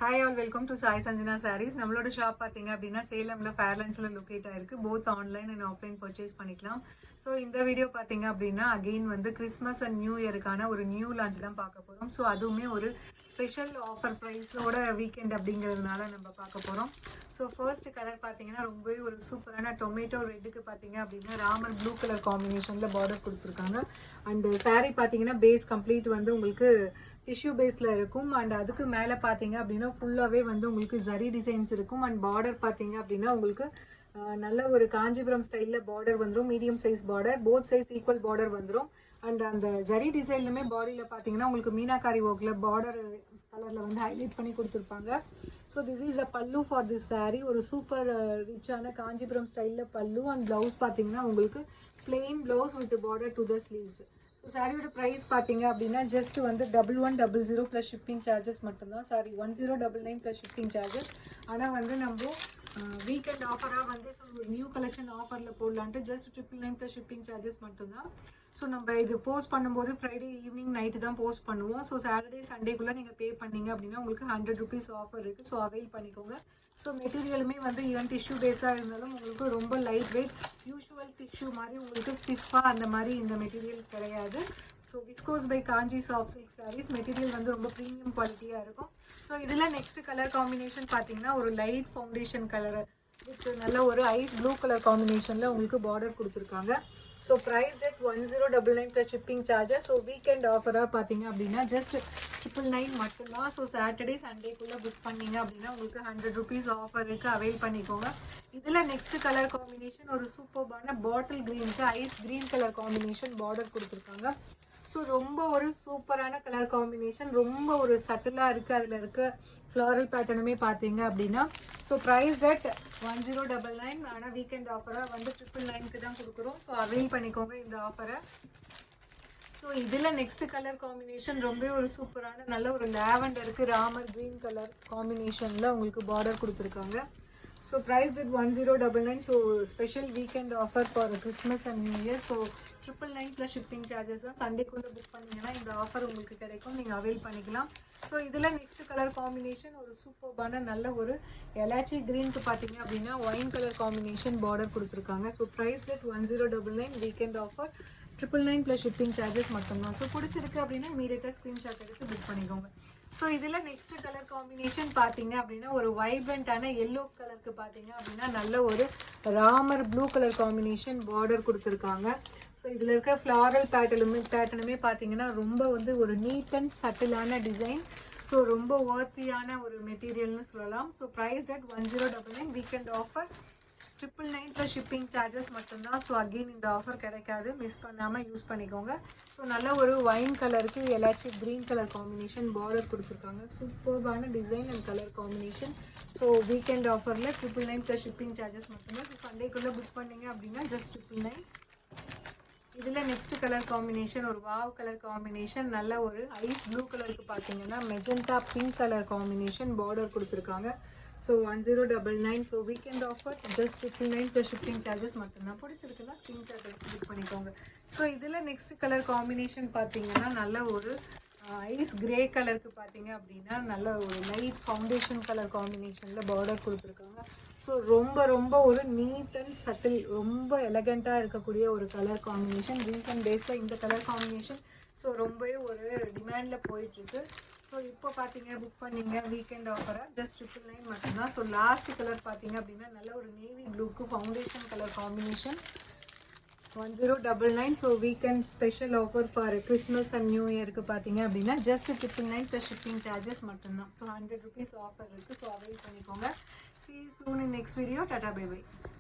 Hi all, welcome to Sai Sanjana Sarees. நம்மளோட shop பார்த்தீங்க அப்படின்னா சேலமில் ஃபேர்லைன்ஸில் லொக்கேட் ஆயிருக்கு. Both online and offline purchase பண்ணிக்கலாம். ஸோ இந்த வீடியோ பார்த்தீங்க அப்படின்னா அகெயின் வந்து கிறிஸ்மஸ் அண்ட் நியூ இயருக்கான ஒரு நியூ லான்ச் தான் பார்க்க போகிறோம். ஸோ அதுவுமே ஒரு ஸ்பெஷல் ஆஃபர் ப்ரைஸோட வீக்கெண்ட் அப்படிங்கிறதுனால நம்ம பார்க்க போகிறோம். ஸோ ஃபர்ஸ்ட் கலர் பார்த்தீங்கன்னா ரொம்பவே ஒரு சூப்பரான டொமேட்டோ ரெட்டுக்கு பார்த்தீங்க அப்படின்னா ராமர் ப்ளூ கலர் காம்பினேஷனில் பார்டர் கொடுத்துருக்காங்க. அண்ட் சாரீ பார்த்தீங்கன்னா பேஸ் கம்ப்ளீட் வந்து உங்களுக்கு டிஷ்யூ பேஸில் இருக்கும். அண்ட் அதுக்கு மேலே பார்த்தீங்க அப்படின்னா ஃபுல்லாகவே வந்து உங்களுக்கு ஜரி டிசைன்ஸ் இருக்கும். அண்ட் பார்டர் பார்த்தீங்க அப்படின்னா உங்களுக்கு நல்ல ஒரு காஞ்சிபுரம் ஸ்டைலில் பார்டர் வந்துடும். Medium size border, both size equal border வந்துடும். அண்ட் அந்த ஜரி டிசைன்லுமே பாடியில் பார்த்தீங்கன்னா உங்களுக்கு மீனாக்காரி ஒர்க்கில் பார்டர் கலரில் வந்து ஹைலைட் பண்ணி கொடுத்துருப்பாங்க. ஸோ திஸ் இஸ் அ பல்லு ஃபார் திஸ் சாரீ. ஒரு சூப்பர் ரிச்சான காஞ்சிபுரம் ஸ்டைலில் பல்லு. அண்ட் ப்ளவுஸ் பார்த்தீங்கன்னா உங்களுக்கு plain blouse with border to the sleeves. So சாரியோட ப்ரைஸ் பார்த்தீங்க அப்படின்னா ஜஸ்ட் வந்து 1100 ப்ளஸ் ஷிப்பிங் சார்ஜஸ் மட்டும்தான். Sorry 1099 plus shipping charges. ஆனால் வந்து நம்ம வீக்கெண்ட் ஆஃபராக வந்து ஸோ ஒரு நியூ கலெக்ஷன் ஆஃபரில் போடலான்ட்டு ஜஸ்ட் 999 ப்ளஸ் ஷிப்பிங் சார்ஜஸ் மட்டும்தான். ஸோ நம்ம இது போஸ்ட் பண்ணும்போது ஃப்ரைடே ஈவினிங் நைட்டு தான் போஸ்ட் பண்ணுவோம். ஸோ சாட்டர்டே சண்டேக்குள்ளே நீங்கள் பே பண்ணீங்க அப்படின்னா உங்களுக்கு 100 rupees ஆஃபர் இருக்குது. ஸோ அவைல் பண்ணிக்கோங்க. ஸோ மெட்டீரியலுமே வந்து ஈவன் டிஷ்யூ பேஸாக இருந்தாலும் உங்களுக்கு ரொம்ப லைட் வெயிட், யூஷுவல் டிஷ்யூ மாதிரி உங்களுக்கு ஸ்டிஃபாக அந்த மாதிரி இந்த மெட்டீரியல் கிடையாது. So viscose by Kanchi soft silk sarees. Material வந்து ரொம்ப ப்ரீமியம் குவாலிட்டியாக இருக்கும். ஸோ இதில் நெக்ஸ்ட் கலர் காம்பினேஷன் பார்த்தீங்கன்னா ஒரு லைட் ஃபவுண்டேஷன் கலர் வித் நல்ல ஒரு ஐஸ் ப்ளூ கலர் காம்பினேஷனில் உங்களுக்கு பார்டர் கொடுத்துருக்காங்க. So price at 1099 plus shipping charges. So weekend ஆஃபராக பார்த்தீங்க அப்படின்னா ஜஸ்ட் 999 மட்டும்தான். ஸோ சாட்டர்டே சண்டேக்குள்ளே புக் பண்ணிங்க அப்படின்னா உங்களுக்கு 100 rupees ஆஃபர் இருக்குது. அவைல் பண்ணிக்கோங்க. இதில் நெக்ஸ்ட் கலர் காம்பினேஷன் ஒரு சூப்பர்பான பாட்டில் க்ரீனுக்கு ice green colour combination border கொடுத்துருக்காங்க. ஸோ ரொம்ப ஒரு சூப்பரான கலர் காம்பினேஷன், ரொம்ப ஒரு சட்டிலாக இருக்குது. அதில் இருக்க ஃப்ளாரல் பேட்டர்னுமே பார்த்தீங்க அப்படின்னா ஸோ ப்ரைஸ் அட் 1099. ஆனால் வீக்கெண்ட் ஆஃபராக வந்து 999 தான் கொடுக்குறோம். ஸோ அவைல் பண்ணிக்கோங்க இந்த ஆஃபரை. ஸோ இதில் நெக்ஸ்ட் கலர் காம்பினேஷன் ரொம்ப ஒரு சூப்பரான நல்ல ஒரு லேவண்டருக்கு ராமர் க்ரீன் கலர் காம்பினேஷனில் உங்களுக்கு பார்டர் கொடுத்துருக்காங்க. So price at 1099. So special weekend offer for Christmas and new year. So 999 plus shipping charges தான். சண்டேக்குள்ளே புக் பண்ணிங்கன்னா இந்த ஆஃபர் உங்களுக்கு கிடைக்கும். நீங்கள் அவைல் பண்ணிக்கலாம். ஸோ இதில் நெக்ஸ்ட் கலர் காம்பினேஷன் ஒரு சூப்பர்பான நல்ல ஒரு எலாச்சி க்ரீனுக்கு பார்த்தீங்க அப்படின்னா ஒயின் கலர் காம்பினேஷன் பார்டர் கொடுத்துருக்காங்க. So price at 1099 weekend offer 999 plus shipping charges மட்டும்தான். ஸோ பிடிச்சிருக்கு அப்படின்னா இமீடியட்டாக ஸ்க்ரீன்ஷாட் எடுத்து புக் பண்ணிக்கோங்க. ஸோ இதில் நெக்ஸ்ட் கலர் காம்பினேஷன் பார்த்தீங்க அப்படின்னா ஒரு வைப்ரண்ட்டான எல்லோ கலருக்கு பார்த்தீங்க அப்படின்னா நல்ல ஒரு Ramar blue colour combination border கொடுத்துருக்காங்க. ஸோ இதில் இருக்க ஃப்ளாரல் பேட்டர்னுமே பார்த்தீங்கன்னா ரொம்ப வந்து ஒரு நீட் அண்ட் சட்டிலான டிசைன். ஸோ ரொம்ப ஒர்த்தியான ஒரு மெட்டீரியல்னு சொல்லலாம். So price at 1099 weekend offer 999 plus shipping charges மட்டும்தான். ஸோ அகெயின் இந்த ஆஃபர் கிடைக்காது, மிஸ் பண்ணாமல் யூஸ் பண்ணிக்கோங்க. ஸோ நல்ல ஒரு ஒயின் கலருக்கு எல்லாச்சும் க்ரீன் கலர் காம்பினேஷன் பார்டர் கொடுத்துருக்காங்க. சூப்பர்பான design and colour combination. So weekend ஆஃபரில் 999 ப்ளஸ் ஷிப்பிங் சார்ஜஸ் மட்டும்தான். ஸோ சண்டேக்குள்ளே புக் பண்ணிங்க அப்படின்னா ஜஸ்ட் 999. இதில் நெக்ஸ்ட் கலர் காம்பினேஷன் ஒரு வாவ் கலர் காம்பினேஷன் நல்ல ஒரு ஐஸ் ப்ளூ கலருக்கு பார்த்தீங்கன்னா magenta pink colour combination border கொடுத்துருக்காங்க. So 1099. So weekend offer just 999 plus shipping charges மட்டும்தான். பிடிச்சிருக்குன்னா ஸ்க்ரீன்ஷாட் எடுத்து புக் பண்ணிக்கோங்க. ஸோ இதில் நெக்ஸ்ட் கலர் காம்பினேஷன் பார்த்தீங்கன்னா நல்ல ஒரு ஐஸ் கிரே கலருக்கு பார்த்தீங்க அப்படின்னா நல்ல ஒரு லைட் ஃபவுண்டேஷன் கலர் காம்பினேஷனில் பார்டர் கொடுத்துருக்காங்க. ஸோ ரொம்ப ரொம்ப ஒரு நீட் அண்ட் சட்டில், ரொம்ப எலகண்ட்டாக இருக்கக்கூடிய ஒரு கலர் காம்பினேஷன். ரீசன்ட் டேஸில் இந்த கலர் காம்பினேஷன் ஸோ ரொம்பவே ஒரு டிமாண்டில் போயிட்டுருக்கு. ஸோ இப்போ பார்த்தீங்க புக் பண்ணிங்க வீக்கெண்ட் ஆஃபராக ஜஸ்ட் 999 மட்டும்தான். ஸோ லாஸ்ட் கலர் பார்த்தீங்க அப்படின்னா நல்ல ஒரு நேவி ப்ளூக்கு foundation colour combination 1099. So weekend special offer for Christmas and new இயருக்கு பார்த்தீங்க அப்படின்னா ஜஸ்ட் 999 ப்ளஸ் ஷிப்பிங் சார்ஜஸ் மட்டும்தான். ஸோ 100 rupees ஆஃபர் இருக்குது. ஸோ அவைல் பண்ணிக்கோங்க. See you soon in next video. Tata, bye bye.